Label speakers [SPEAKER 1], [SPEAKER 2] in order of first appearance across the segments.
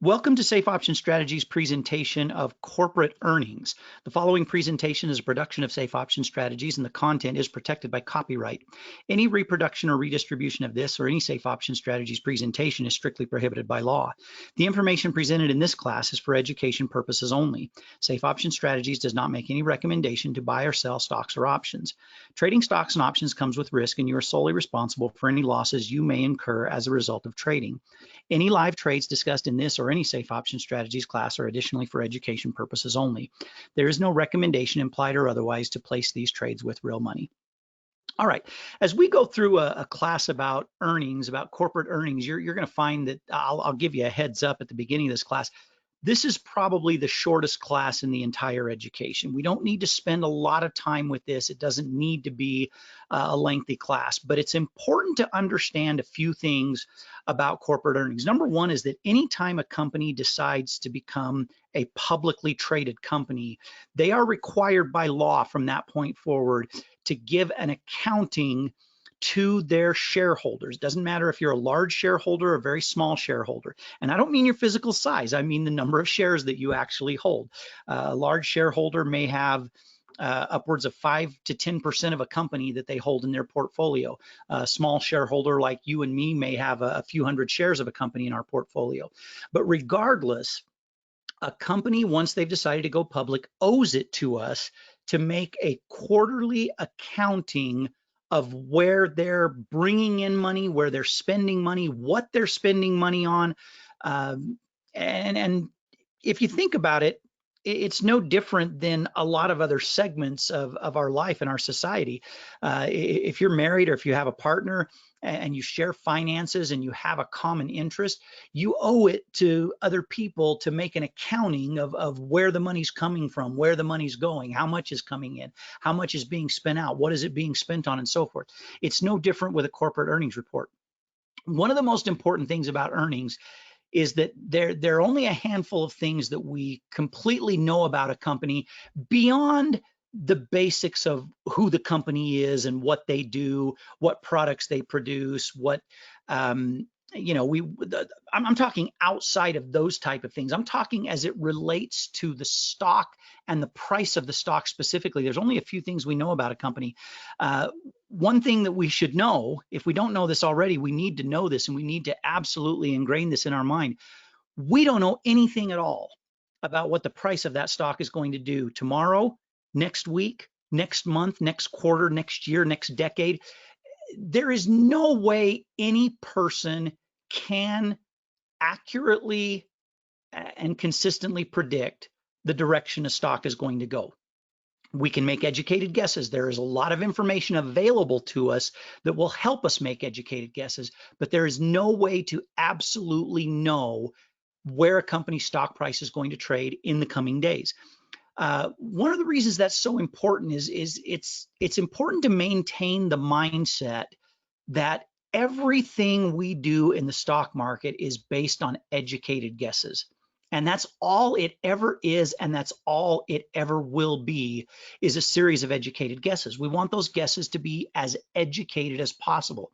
[SPEAKER 1] Welcome to Safe Option Strategies presentation of corporate earnings. The following presentation is a production of Safe Option Strategies and the content is protected by copyright. Any reproduction or redistribution of this or any Safe Option Strategies presentation is strictly prohibited by law. The information presented in this class is for education purposes only. Safe Option Strategies does not make any recommendation to buy or sell stocks or options. Trading stocks and options comes with risk, and you are solely responsible for any losses you may incur as a result of trading. Any live trades discussed in this or any Safe Option Strategies class are additionally for education purposes only. There is no recommendation, implied or otherwise, to place these trades with real money. All right, as we go through a class about earnings, about corporate earnings, you're going to find that I'll give you a heads up at the beginning of this class. This is probably the shortest class in the entire education. We don't need to spend a lot of time with this. It doesn't need to be a lengthy class, but it's important to understand a few things about corporate earnings. Number one is that anytime a company decides to become a publicly traded company, they are required by law from that point forward to give an accounting to their shareholders. Doesn't matter if you're a large shareholder or a very small shareholder. And I don't mean your physical size, I mean the number of shares that you actually hold. A large shareholder may have upwards of 5 to 10% of a company that they hold in their portfolio. A small shareholder like you and me may have a few hundred shares of a company in our portfolio. But regardless, a company, once they've decided to go public, owes it to us to make a quarterly accounting of where they're bringing in money, where they're spending money, what they're spending money on. And if you think about it, it's no different than a lot of other segments of our life and our society. If you're married or if you have a partner and you share finances and you have a common interest, you owe it to other people to make an accounting of where the money's coming from, where the money's going, how much is coming in, how much is being spent out, what is it being spent on, and so forth. It's no different with a corporate earnings report. One of the most important things about earnings is that there are only a handful of things that we completely know about a company beyond the basics of who the company is and what they do, what products they produce, what I'm talking outside of those type of things. I'm talking as it relates to the stock and the price of the stock specifically. There's only a few things we know about a company. One thing that we should know, if we don't know this already, we need to know this, and we need to absolutely ingrain this in our mind. We don't know anything at all about what the price of that stock is going to do tomorrow, next week, next month, next quarter, next year, next decade. There is no way any person can accurately and consistently predict the direction a stock is going to go. We can make educated guesses. There is a lot of information available to us that will help us make educated guesses, but there is no way to absolutely know where a company's stock price is going to trade in the coming days. One of the reasons that's so important is it's important to maintain the mindset that everything we do in the stock market is based on educated guesses. And that's all it ever is, and that's all it ever will be, is a series of educated guesses. We want those guesses to be as educated as possible.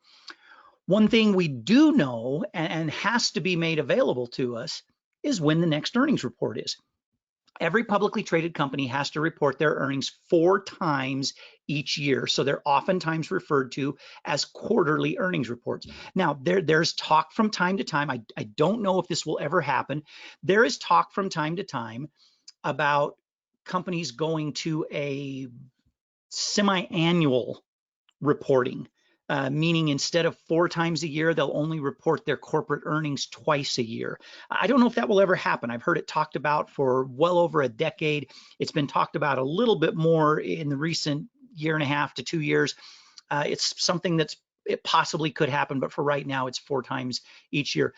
[SPEAKER 1] One thing we do know and has to be made available to us is when the next earnings report is. Every publicly traded company has to report their earnings 4 times each year. So they're oftentimes referred to as quarterly earnings reports. Now, there's talk from time to time. I don't know if this will ever happen. There is talk from time to time about companies going to a semi-annual reporting. Meaning instead of 4 times a year, they'll only report their corporate earnings twice a year. I don't know if that will ever happen. I've heard it talked about for well over a decade. It's been talked about a little bit more in the recent 1.5 to 2 years. It's something it possibly could happen, but for right now, it's 4 times each year.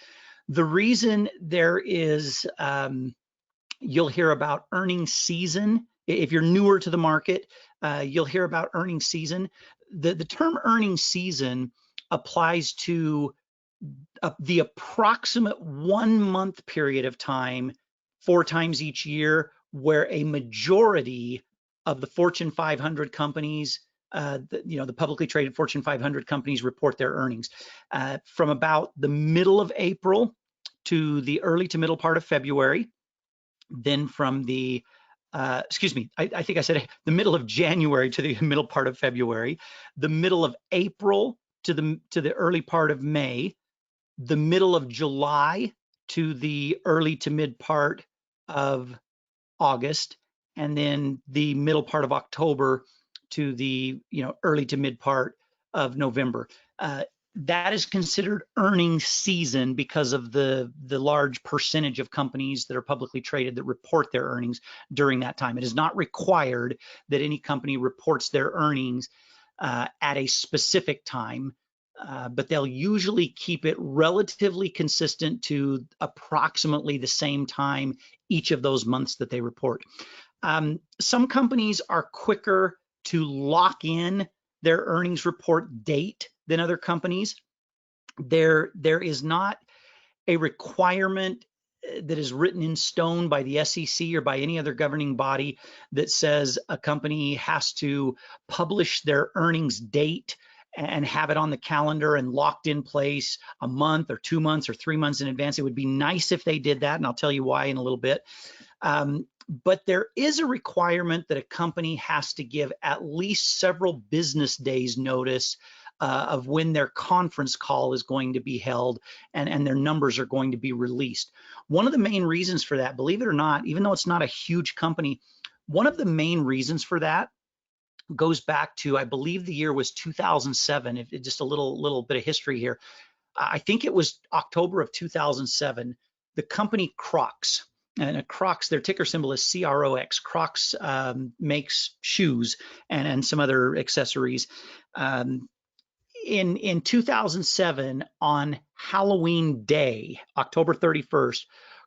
[SPEAKER 1] The reason there is, you'll hear about earnings season. If you're newer to the market, you'll hear about earnings season. The term earnings season applies to the approximate 1 month period of time 4 times each year where a majority of the Fortune 500 companies, the publicly traded Fortune 500 companies report their earnings. From about the middle of April to the early to middle part of February. Then from the, excuse me, I think I said the middle of January to the middle part of February, the middle of April to the early part of May, the middle of July to the early to mid part of August, and then the middle part of October to the early to mid part of November. That is considered earnings season because of the large percentage of companies that are publicly traded that report their earnings during that time. It is not required that any company reports their earnings at a specific time, but they'll usually keep it relatively consistent to approximately the same time each of those months that they report. Some companies are quicker to lock in their earnings report date than other companies. There is not a requirement that is written in stone by the SEC or by any other governing body that says a company has to publish their earnings date and have it on the calendar and locked in place a month or 2 months or 3 months in advance. It would be nice if they did that, and I'll tell you why in a little bit. But there is a requirement that a company has to give at least several business days notice of when their conference call is going to be held and their numbers are going to be released. One of the main reasons for that, believe it or not, even though it's not a huge company, one of the main reasons for that goes back to, I believe the year was 2007. Just a little bit of history here. I think it was October of 2007. The company Crocs, and Crocs, their ticker symbol is CROX. Crocs makes shoes and some other accessories. In 2007, on Halloween Day, October 31st,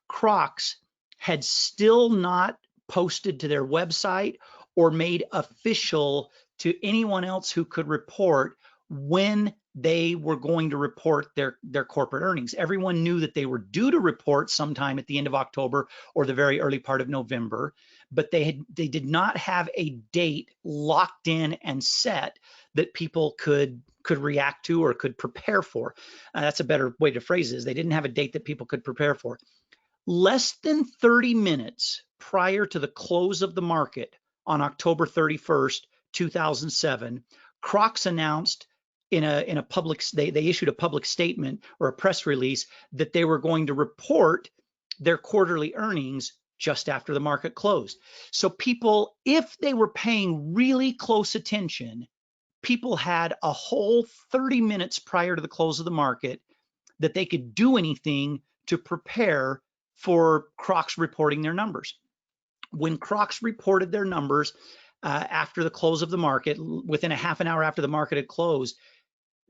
[SPEAKER 1] Crocs had still not posted to their website or made official to anyone else who could report when they were going to report their corporate earnings. Everyone knew that they were due to report sometime at the end of October or the very early part of November, but they did not have a date locked in and set that people could react to or could prepare for. That's a better way to phrase it, is they didn't have a date that people could prepare for. Less than 30 minutes prior to the close of the market on October 31st, 2007, Crocs announced in a public, they issued a public statement or a press release that they were going to report their quarterly earnings just after the market closed. So people, if they were paying really close attention, people had a whole 30 minutes prior to the close of the market that they could do anything to prepare for Crocs reporting their numbers. When Crocs reported their numbers after the close of the market, within a half an hour after the market had closed,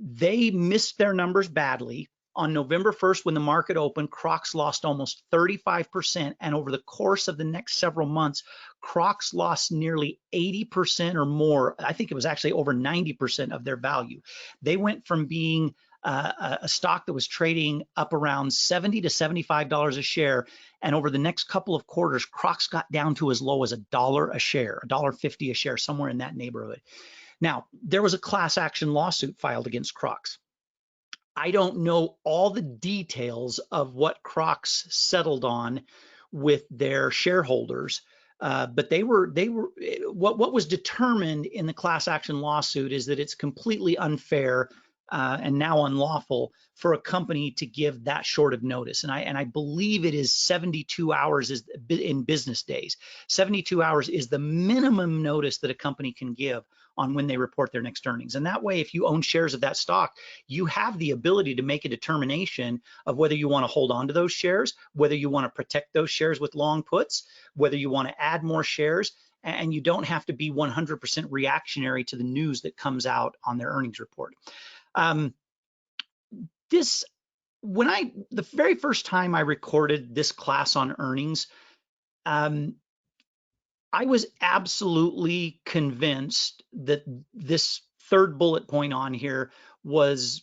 [SPEAKER 1] they missed their numbers badly. On November 1st, when the market opened, Crocs lost almost 35%. And over the course of the next several months, Crocs lost nearly 80% or more. I think it was actually over 90% of their value. They went from being a stock that was trading up around $70 to $75 a share. And over the next couple of quarters, Crocs got down to as low as $1 a share, $1.50 a share, somewhere in that neighborhood. Now, there was a class action lawsuit filed against Crocs. I don't know all the details of what Crocs settled on with their shareholders, but what was determined in the class action lawsuit is that it's completely unfair and now unlawful for a company to give that short of notice. And I believe it is 72 hours in business days. 72 hours is the minimum notice that a company can give on when they report their next earnings. And that way, if you own shares of that stock, you have the ability to make a determination of whether you want to hold on to those shares, whether you want to protect those shares with long puts, whether you want to add more shares, and you don't have to be 100% reactionary to the news that comes out on their earnings report. The very first time I recorded this class on earnings, I was absolutely convinced that this third bullet point on here was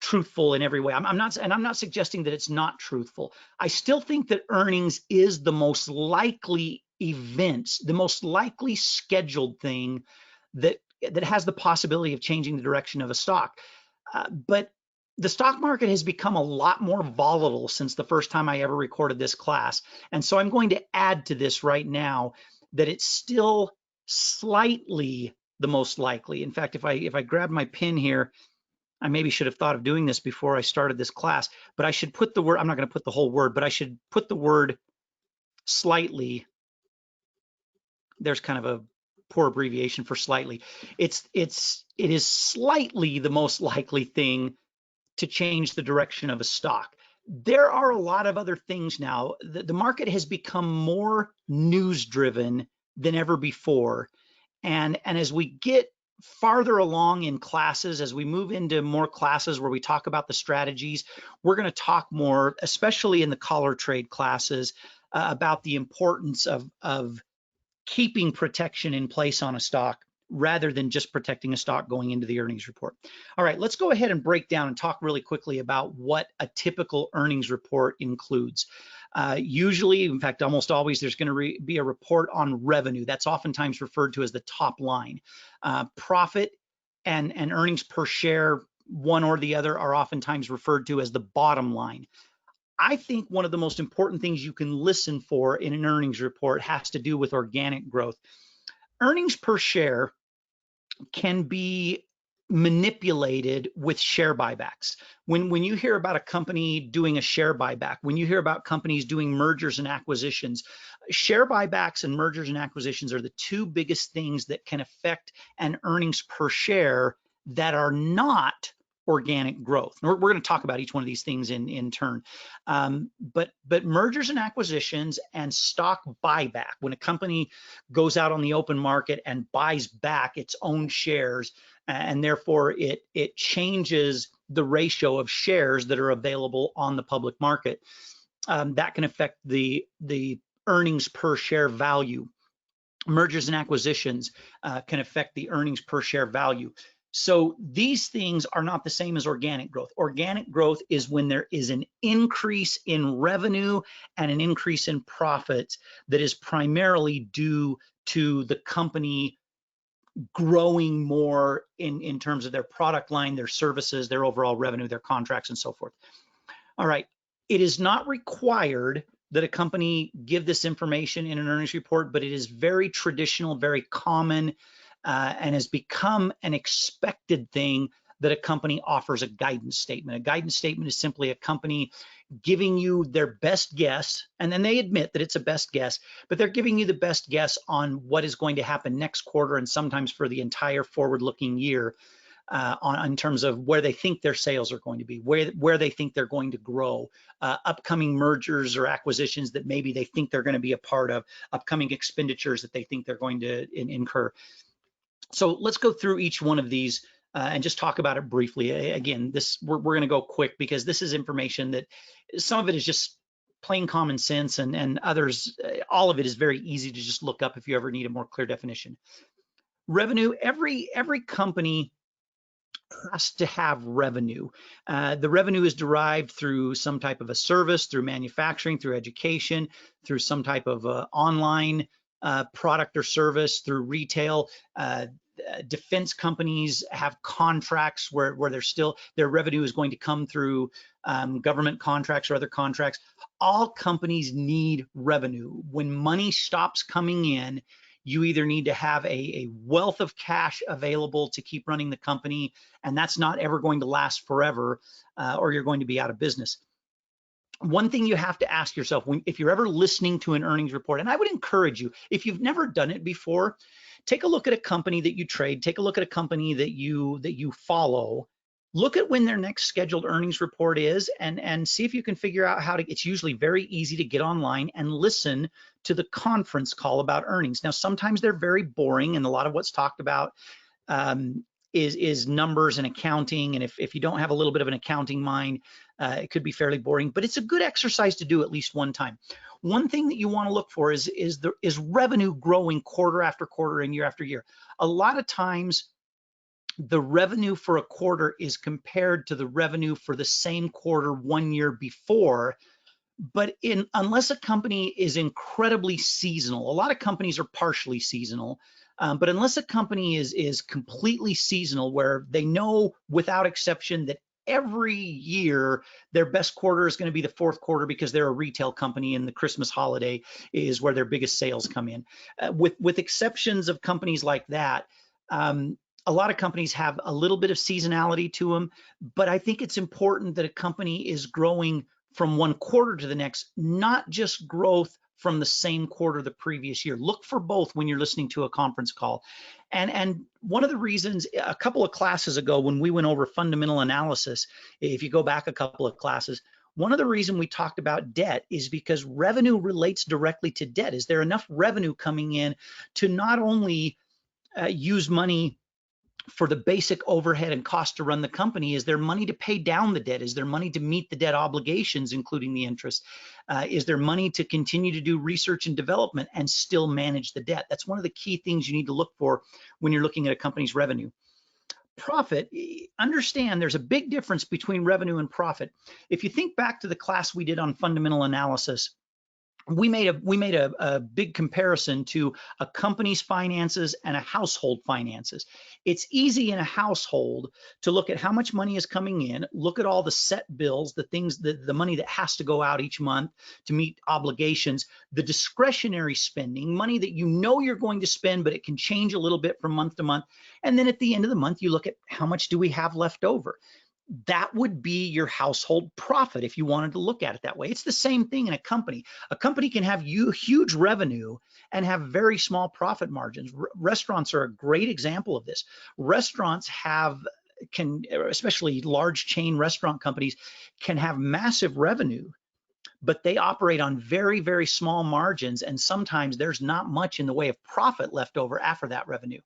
[SPEAKER 1] truthful in every way. I'm not suggesting that it's not truthful. I still think that earnings is the most likely event, the most likely scheduled thing that has the possibility of changing the direction of a stock. But The stock market has become a lot more volatile since the first time I ever recorded this class. And so I'm going to add to this right now that it's still slightly the most likely. In fact, if I grab my pen here, I maybe should have thought of doing this before I started this class, but I should put the word, I'm not going to put the whole word, but I should put the word slightly. There's kind of a poor abbreviation for slightly. It is slightly the most likely thing to change the direction of a stock. There are a lot of other things now. The market has become more news driven than ever before. And as we get farther along in classes, as we move into more classes where we talk about the strategies, we're going to talk more, especially in the collar trade classes, about the importance of keeping protection in place on a stock rather than just protecting a stock going into the earnings report. All right, let's go ahead and break down and talk really quickly about what a typical earnings report includes. Usually, in fact, almost always, there's going to be a report on revenue. That's oftentimes referred to as the top line. Profit and earnings per share, one or the other, are oftentimes referred to as the bottom line. I think one of the most important things you can listen for in an earnings report has to do with organic growth. Earnings per share can be manipulated with share buybacks. When you hear about a company doing a share buyback, when you hear about companies doing mergers and acquisitions, share buybacks and mergers and acquisitions are the two biggest things that can affect an earnings per share that are not organic growth. We're going to talk about each one of these things in turn. But mergers and acquisitions and stock buyback, when a company goes out on the open market and buys back its own shares, and therefore it changes the ratio of shares that are available on the public market, that can affect the earnings per share value. Mergers and acquisitions can affect the earnings per share value. So these things are not the same as organic growth. Organic growth is when there is an increase in revenue and an increase in profits that is primarily due to the company growing more in terms of their product line, their services, their overall revenue, their contracts, and so forth. All right, it is not required that a company give this information in an earnings report, but it is very traditional, very common, and has become an expected thing that a company offers a guidance statement. A guidance statement is simply a company giving you their best guess, and then they admit that it's a best guess, but they're giving you the best guess on what is going to happen next quarter and sometimes for the entire forward-looking year, in terms of where they think their sales are going to be, where they think they're going to grow, upcoming mergers or acquisitions that maybe they think they're going to be a part of, upcoming expenditures that they think they're going to incur. So let's go through each one of these and just talk about it briefly. Again, we're going to go quick because this is information that some of it is just plain common sense, and others, all of it is very easy to just look up if you ever need a more clear definition. Revenue, every company has to have revenue. The revenue is derived through some type of a service, through manufacturing, through education, through some type of online product or service, through retail. Defense companies have contracts where their revenue is going to come through government contracts or other contracts. All companies need revenue. When money stops coming in, you either need to have a wealth of cash available to keep running the company, and that's not ever going to last forever, or you're going to be out of business. One thing you have to ask yourself if you're ever listening to an earnings report, and I would encourage you, if you've never done it before, take a look at a company that you trade, take a look at a company that you follow, look at when their next scheduled earnings report is, and see if you can figure out how to. It's usually very easy to get online and listen to the conference call about earnings. Now, sometimes they're very boring, and a lot of what's talked about is numbers and accounting, and if you don't have a little bit of an accounting mind, it could be fairly boring, but it's a good exercise to do at least one time. One thing that you want to look for is revenue growing quarter after quarter and year after year. A lot of times the revenue for a quarter is compared to the revenue for the same quarter 1 year before, but unless a company is incredibly seasonal, a lot of companies are partially seasonal, but unless a company is completely seasonal, where they know without exception that every year their best quarter is going to be the fourth quarter because they're a retail company and the Christmas holiday is where their biggest sales come in. With exceptions of companies like that, a lot of companies have a little bit of seasonality to them, but I think it's important that a company is growing from one quarter to the next, not just growth from the same quarter the previous year. Look for both when you're listening to a conference call. And one of the reasons, a couple of classes ago when we went over fundamental analysis, if you go back a couple of classes, one of the reasons we talked about debt is because revenue relates directly to debt. Is there enough revenue coming in to not only use money for the basic overhead and cost to run the company? Is there money to pay down the debt? Is there money to meet the debt obligations, including the interest? Is there money to continue to do research and development and still manage the debt? That's one of the key things you need to look for when you're looking at a company's revenue. Profit, understand there's a big difference between revenue and profit. If you think back to the class we did on fundamental analysis, we made a big comparison to a company's finances and a household finances. It's easy in a household to look at how much money is coming in, look at all the set bills, the things, the money that has to go out each month to meet obligations, the discretionary spending, money that you know you're going to spend, but it can change a little bit from month to month. And then at the end of the month, you look at how much do we have left over. That would be your household profit if you wanted to look at it that way. It's the same thing in a company. A company can have huge revenue and have very small profit margins. Restaurants are a great example of this. Restaurants especially large chain restaurant companies, can have massive revenue, but they operate on very small margins, and sometimes there's not much in the way of profit left over after that revenue.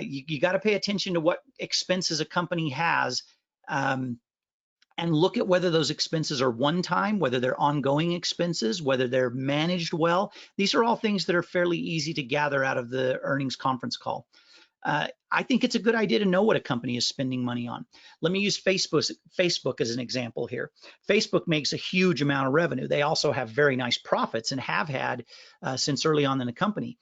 [SPEAKER 1] You got to pay attention to what expenses a company has, and look at whether those expenses are one-time, whether they're ongoing expenses, whether they're managed well. These are all things that are fairly easy to gather out of the earnings conference call. I think it's a good idea to know what a company is spending money on. Let me use Facebook as an example here. Facebook makes a huge amount of revenue. They also have very nice profits and have had since early on in the company.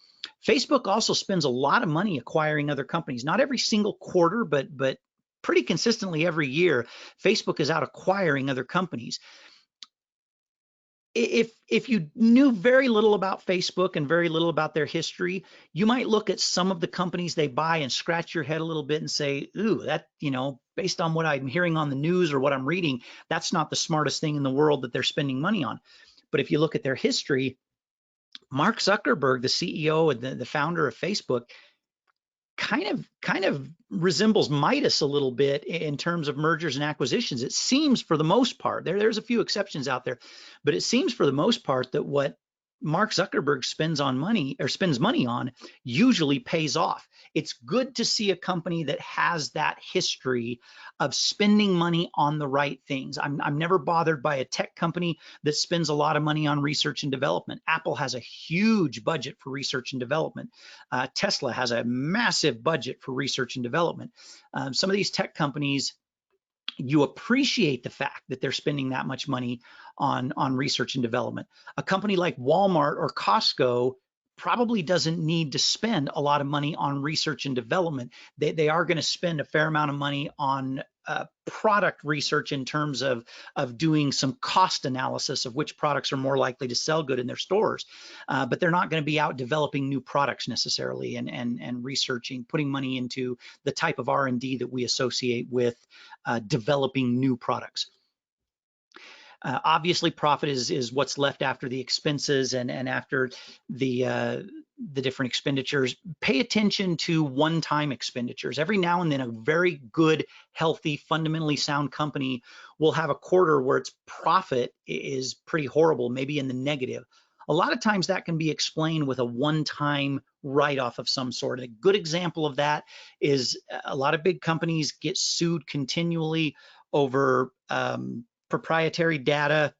[SPEAKER 1] Facebook also spends a lot of money acquiring other companies, not every single quarter, but pretty consistently every year. Facebook is out acquiring other companies. If you knew very little about Facebook and very little about their history, you might look at some of the companies they buy and scratch your head a little bit and say, ooh, that, based on what I'm hearing on the news or what I'm reading, that's not the smartest thing in the world that they're spending money on. But if you look at their history, Mark Zuckerberg, the CEO and the founder of Facebook, kind of resembles Midas a little bit in terms of mergers and acquisitions. It seems, for the most part, there's a few exceptions out there, but it seems for the most part that what Mark Zuckerberg spends money on usually pays off. It's good to see a company that has that history of spending money on the right things. I'm never bothered by a tech company that spends a lot of money on research and development. Apple has a huge budget for research and development. Tesla has a massive budget for research and development. Some of these tech companies, you appreciate the fact that they're spending that much money on research and development. A company like Walmart or Costco probably doesn't need to spend a lot of money on research and development. They are going to spend a fair amount of money on product research in terms of doing some cost analysis of which products are more likely to sell good in their stores. But they're not going to be out developing new products necessarily and researching, putting money into the type of R&D that we associate with developing new products. Obviously, profit is what's left after the expenses and after the different expenditures. Pay attention to one-time expenditures. Every now and then, a very good, healthy, fundamentally sound company will have a quarter where its profit is pretty horrible, maybe in the negative. A lot of times that can be explained with a one-time write-off of some sort. A good example of that is a lot of big companies get sued continually over proprietary data,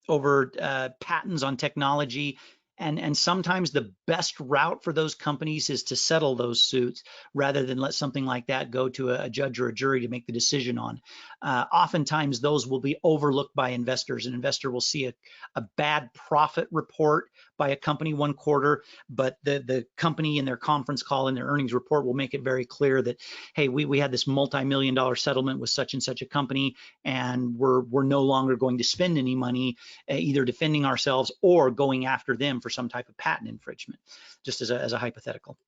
[SPEAKER 1] over patents on technology. And sometimes the best route for those companies is to settle those suits rather than let something like that go to a judge or a jury to make the decision on. Oftentimes those will be overlooked by investors. An investor will see a bad profit report, by a company one quarter, but the company in their conference call, in their earnings report, will make it very clear that, hey, we had this multi-million-dollar settlement with such and such a company, and we're no longer going to spend any money either defending ourselves or going after them for some type of patent infringement, just as a hypothetical.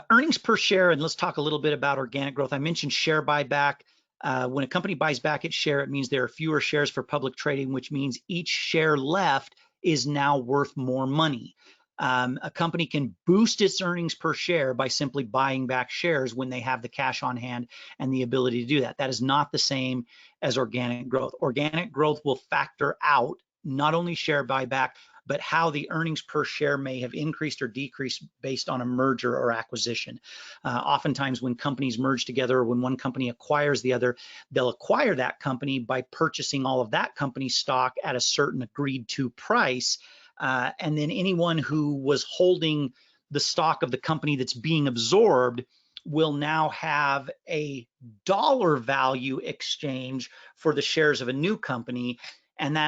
[SPEAKER 1] Earnings per share, and let's talk a little bit about organic growth. I mentioned share buyback. When a company buys back its share, it means there are fewer shares for public trading, which means each share left is now worth more money. A company can boost its earnings per share by simply buying back shares when they have the cash on hand and the ability to do that. That is not the same as organic growth. Organic growth will factor out not only share buyback, but how the earnings per share may have increased or decreased based on a merger or acquisition. Oftentimes when companies merge together, or when one company acquires the other, they'll acquire that company by purchasing all of that company's stock at a certain agreed to price. And then anyone who was holding the stock of the company that's being absorbed will now have a dollar value exchange for the shares of a new company. And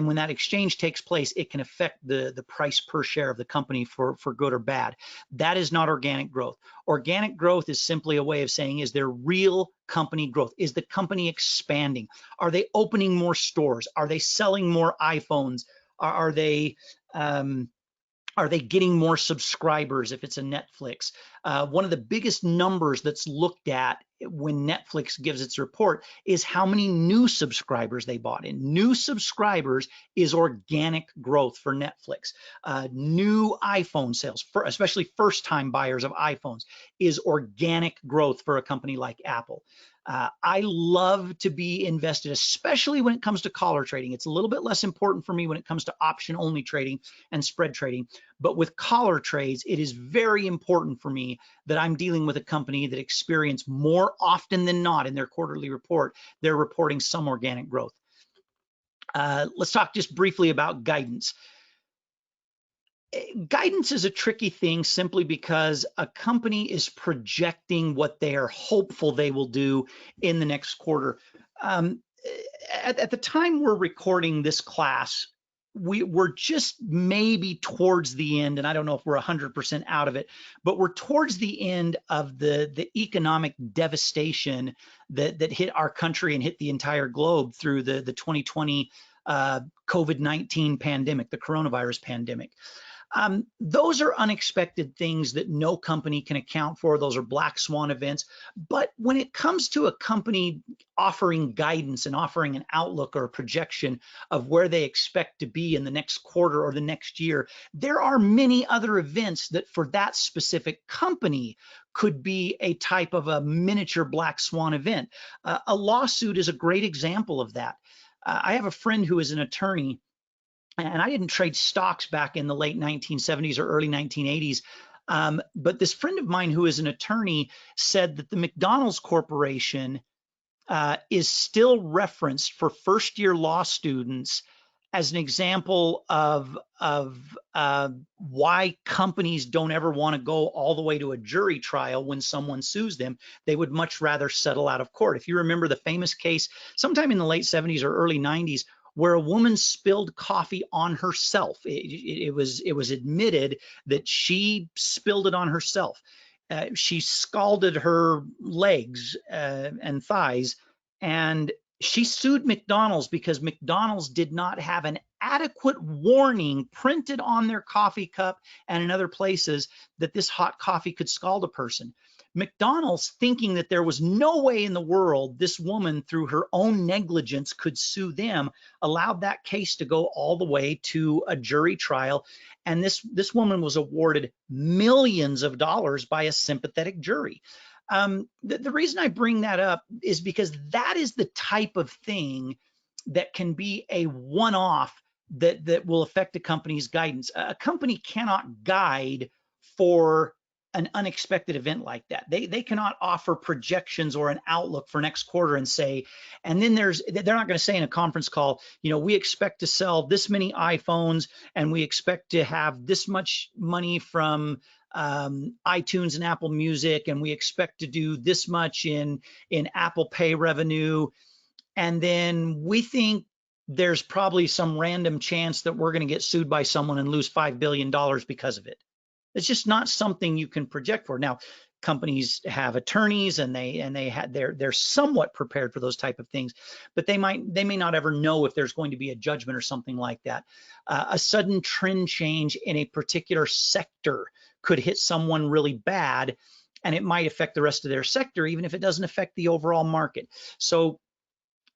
[SPEAKER 1] when that exchange takes place, it can affect the price per share of the company for good or bad. That is not organic growth. Organic growth is simply a way of saying, is there real company growth? Is the company expanding? Are they opening more stores? Are they selling more iPhones? Are they getting more subscribers if it's a Netflix? One of the biggest numbers that's looked at when Netflix gives its report is how many new subscribers they bought in. New subscribers is organic growth for Netflix. New iPhone sales, especially first-time buyers of iPhones, is organic growth for a company like Apple. I love to be invested, especially when it comes to collar trading. It's a little bit less important for me when it comes to option-only trading and spread trading. But with collar trades, it is very important for me that I'm dealing with a company that experienced more often than not in their quarterly report, they're reporting some organic growth. Let's talk just briefly about guidance. Guidance is a tricky thing simply because a company is projecting what they are hopeful they will do in the next quarter. At the time we're recording this class, we're just maybe towards the end, and I don't know if we're 100% out of it, but we're towards the end of the economic devastation that hit our country and hit the entire globe through the 2020 COVID-19 pandemic, the coronavirus pandemic. Those are unexpected things that no company can account for. Those are black swan events. But when it comes to a company offering guidance and offering an outlook or a projection of where they expect to be in the next quarter or the next year, there are many other events that for that specific company could be a type of a miniature black swan event. A lawsuit is a great example of that. I have a friend who is an attorney, and I didn't trade stocks back in the late 1970s or early 1980s. But this friend of mine who is an attorney said that the McDonald's Corporation is still referenced for first-year law students as an example of why companies don't ever want to go all the way to a jury trial when someone sues them. They would much rather settle out of court. If you remember the famous case sometime in the late 70s or early 90s, where a woman spilled coffee on herself. It was admitted that she spilled it on herself. She scalded her legs and thighs, and she sued McDonald's because McDonald's did not have an adequate warning printed on their coffee cup and in other places that this hot coffee could scald a person. McDonald's, thinking that there was no way in the world this woman, through her own negligence, could sue them, allowed that case to go all the way to a jury trial. And this woman was awarded millions of dollars by a sympathetic jury. The reason I bring that up is because that is the type of thing that can be a one-off that will affect a company's guidance. A company cannot guide for an unexpected event like that. They cannot offer projections or an outlook for next quarter and say, and then they're not going to say in a conference call, you know, we expect to sell this many iPhones and we expect to have this much money from iTunes and Apple Music, and we expect to do this much in Apple Pay revenue. And then we think there's probably some random chance that we're going to get sued by someone and lose $5 billion because of it. It's just not something you can project for. Now, companies have attorneys and they're somewhat prepared for those type of things, but they may not ever know if there's going to be a judgment or something like that. A sudden trend change in a particular sector could hit someone really bad, and it might affect the rest of their sector, even if it doesn't affect the overall market. So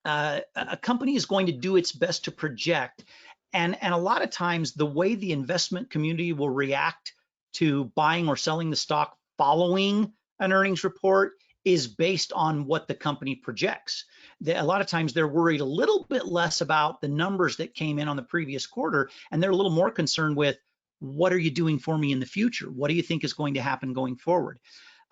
[SPEAKER 1] a company is going to do its best to project, and a lot of times the way the investment community will react to buying or selling the stock following an earnings report is based on what the company projects. A lot of times they're worried a little bit less about the numbers that came in on the previous quarter, and they're a little more concerned with, what are you doing for me in the future? What do you think is going to happen going forward?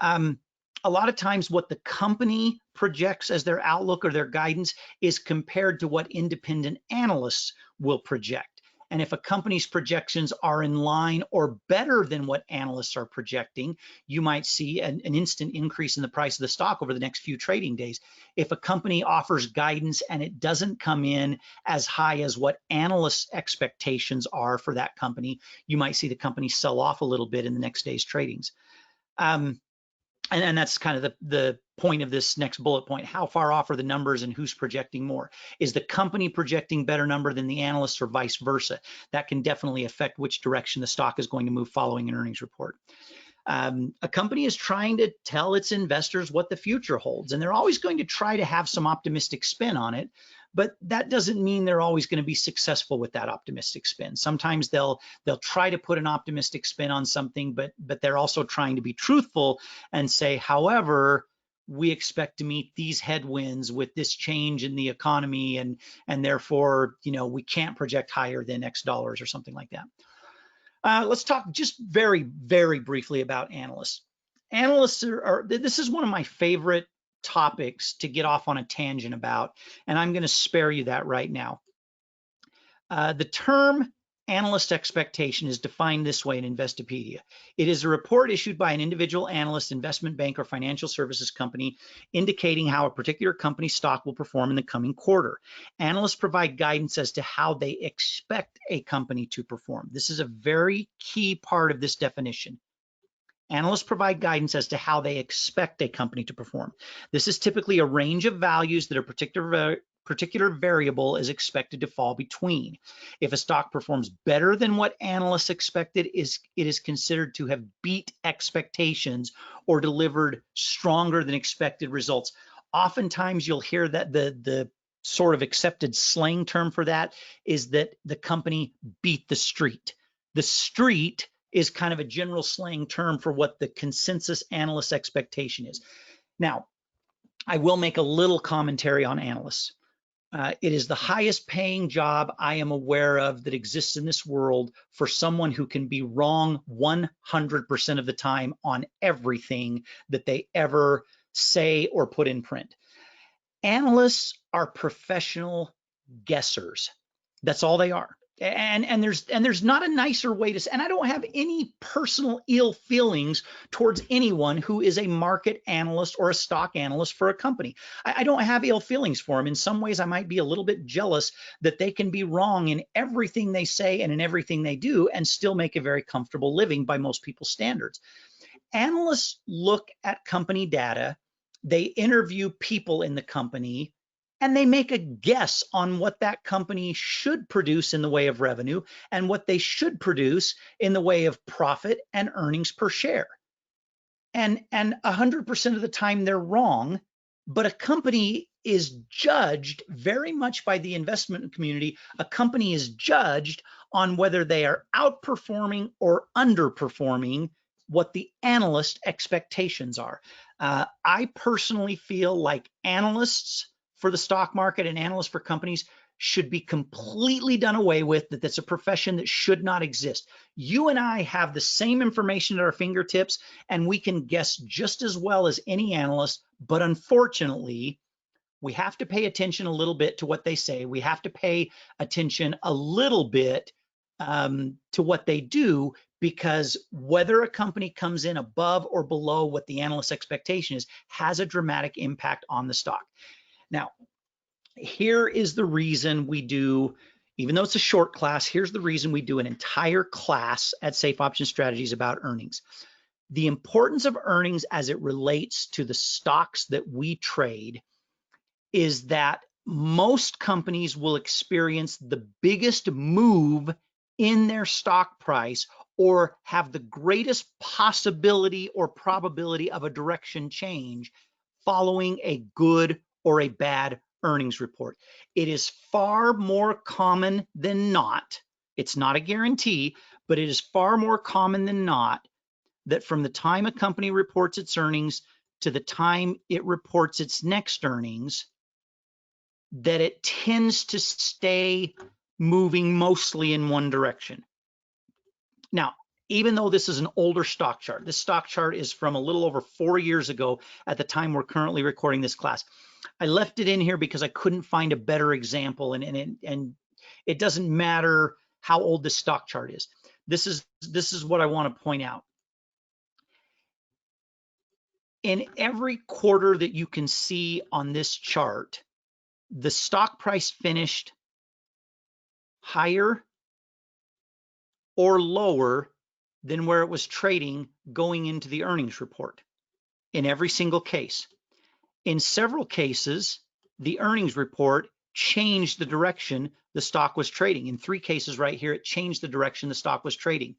[SPEAKER 1] A lot of times what the company projects as their outlook or their guidance is compared to what independent analysts will project. And if a company's projections are in line or better than what analysts are projecting, you might see an instant increase in the price of the stock over the next few trading days. If a company offers guidance and it doesn't come in as high as what analysts' expectations are for that company, you might see the company sell off a little bit in the next day's tradings. And that's kind of the point of this next bullet point. How far off are the numbers and who's projecting more? Is the company projecting better number than the analysts or vice versa? That can definitely affect which direction the stock is going to move following an earnings report. A company is trying to tell its investors what the future holds, and they're always going to try to have some optimistic spin on it, but that doesn't mean they're always going to be successful with that optimistic spin. Sometimes they'll try to put an optimistic spin on something, but they're also trying to be truthful and say, however, we expect to meet these headwinds with this change in the economy, and therefore, we can't project higher than X dollars or something like that. Let's talk just very, very briefly about analysts. Analysts this is one of my favorite topics to get off on a tangent about, and I'm going to spare you that right now. The term analyst expectation is defined this way in Investopedia. It is a report issued by an individual analyst, investment bank, or financial services company indicating how a particular company's stock will perform in the coming quarter. Analysts provide guidance as to how they expect a company to perform. This is a very key part of this definition. Analysts provide guidance as to how they expect a company to perform. This is typically a range of values that a particular variable is expected to fall between. If a stock performs better than what analysts expected, it is considered to have beat expectations or delivered stronger than expected results. Oftentimes you'll hear that the sort of accepted slang term for that is that the company beat the street. The street is kind of a general slang term for what the consensus analyst expectation is. Now, I will make a little commentary on analysts. It is the highest paying job I am aware of that exists in this world for someone who can be wrong 100% of the time on everything that they ever say or put in print. Analysts are professional guessers. That's all they are. And there's not a nicer way to say, and I don't have any personal ill feelings towards anyone who is a market analyst or a stock analyst for a company. I don't have ill feelings for them. In some ways, I might be a little bit jealous that they can be wrong in everything they say and in everything they do and still make a very comfortable living by most people's standards. Analysts look at company data, they interview people in the company, and they make a guess on what that company should produce in the way of revenue and what they should produce in the way of profit and earnings per share. And 100% of the time they're wrong, but a company is judged very much by the investment community. A company is judged on whether they are outperforming or underperforming what the analyst expectations are. I personally feel like analysts for the stock market and analysts for companies should be completely done away with, that that's a profession that should not exist. You and I have the same information at our fingertips, and we can guess just as well as any analyst, but unfortunately, we have to pay attention a little bit to what they say. We have to pay attention a little bit to what they do, because whether a company comes in above or below what the analyst expectation is has a dramatic impact on the stock. Now, Here is the reason we do, even though it's a short class, here's the reason we do an entire class at Safe Option Strategies about earnings. The importance of earnings as it relates to the stocks that we trade is that most companies will experience the biggest move in their stock price or have the greatest possibility or probability of a direction change following a good or a bad earnings report. It is far more common than not. It's not a guarantee, but it is far more common than not that from the time a company reports its earnings to the time it reports its next earnings, that it tends to stay moving mostly in one direction. Now, even though this is an older stock chart, this stock chart is from a little over 4 years ago at the time we're currently recording this class. I left it in here because I couldn't find a better example, and it doesn't matter how old this stock chart is. This is what I want to point out. In every quarter that you can see on this chart, the stock price finished higher or lower than where it was trading going into the earnings report in every single case. In several cases, the earnings report changed the direction the stock was trading. In 3 cases right here, it changed the direction the stock was trading.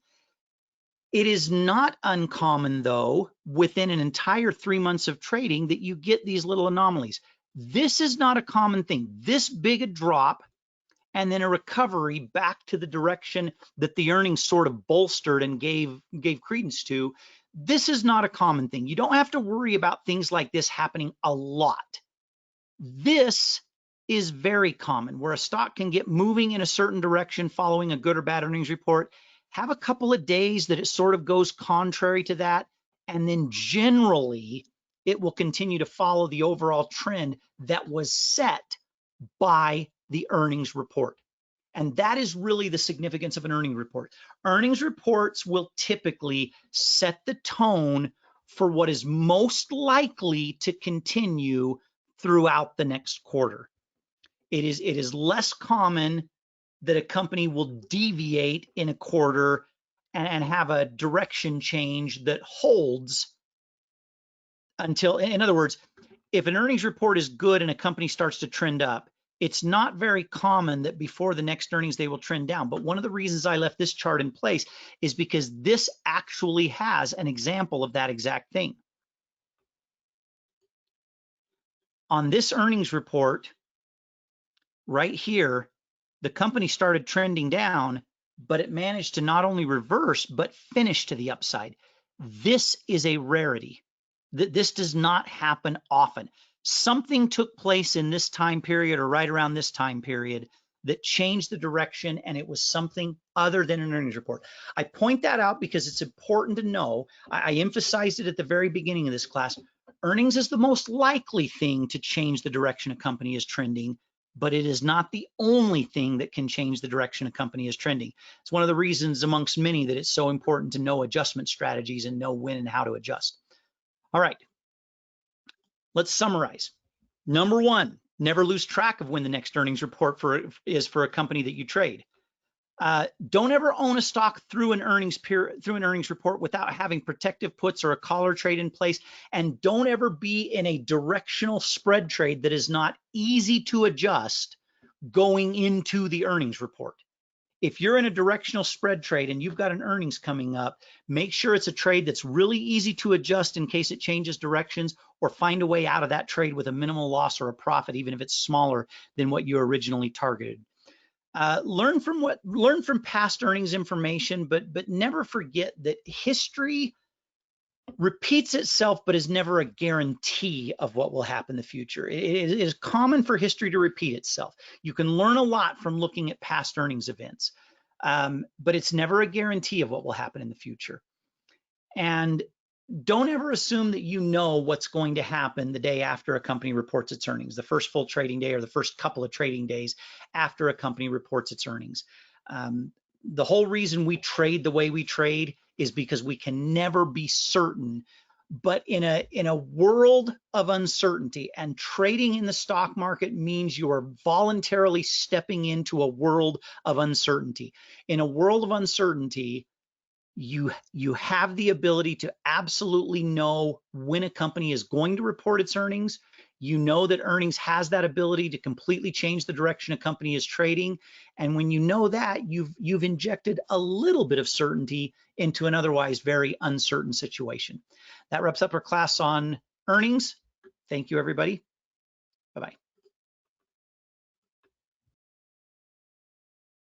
[SPEAKER 1] It is not uncommon, though, within an entire 3 months of trading that you get these little anomalies. This is not a common thing. This big a drop and then a recovery back to the direction that the earnings sort of bolstered and gave credence to. This is not a common thing. You don't have to worry about things like this happening a lot. This is very common, where a stock can get moving in a certain direction following a good or bad earnings report, have a couple of days that it sort of goes contrary to that, and then generally it will continue to follow the overall trend that was set by the earnings report. And that is really the significance of an earnings report. Earnings reports will typically set the tone for what is most likely to continue throughout the next quarter. It is less common that a company will deviate in a quarter and have a direction change that holds until, in other words, if an earnings report is good and a company starts to trend up, it's not very common that before the next earnings they will trend down. But one of the reasons I left this chart in place is because this actually has an example of that exact thing. On this earnings report right here, the company started trending down, but it managed to not only reverse, but finish to the upside. This is a rarity. This does not happen often. Something took place in this time period or right around this time period that changed the direction, and it was something other than an earnings report. I point that out because it's important to know. I emphasized it at the very beginning of this class. Earnings is the most likely thing to change the direction a company is trending, but it is not the only thing that can change the direction a company is trending. It's one of the reasons amongst many that it's so important to know adjustment strategies and know when and how to adjust. All right, let's summarize. Number 1, never lose track of when the next earnings report is for a company that you trade. Don't ever own a stock through an earnings report without having protective puts or a collar trade in place. And don't ever be in a directional spread trade that is not easy to adjust going into the earnings report. If you're in a directional spread trade and you've got an earnings coming up, make sure it's a trade that's really easy to adjust in case it changes directions, or find a way out of that trade with a minimal loss or a profit, even if it's smaller than what you originally targeted. Learn from past earnings information, but never forget that history repeats itself, but is never a guarantee of what will happen in the future. It is common for history to repeat itself. You can learn a lot from looking at past earnings events, but it's never a guarantee of what will happen in the future. And don't ever assume that you know what's going to happen the day after a company reports its earnings, the first full trading day or the first couple of trading days after a company reports its earnings. The whole reason we trade the way we trade is because we can never be certain But in a world of uncertainty, and trading in the stock market means you are voluntarily stepping into a world of uncertainty. In a world of uncertainty, you have the ability to absolutely know when a company is going to report its earnings. You know that earnings has that ability to completely change the direction a company is trading. And when you know that, you've injected a little bit of certainty into an otherwise very uncertain situation. That wraps up our class on earnings. Thank you, everybody. Bye-bye.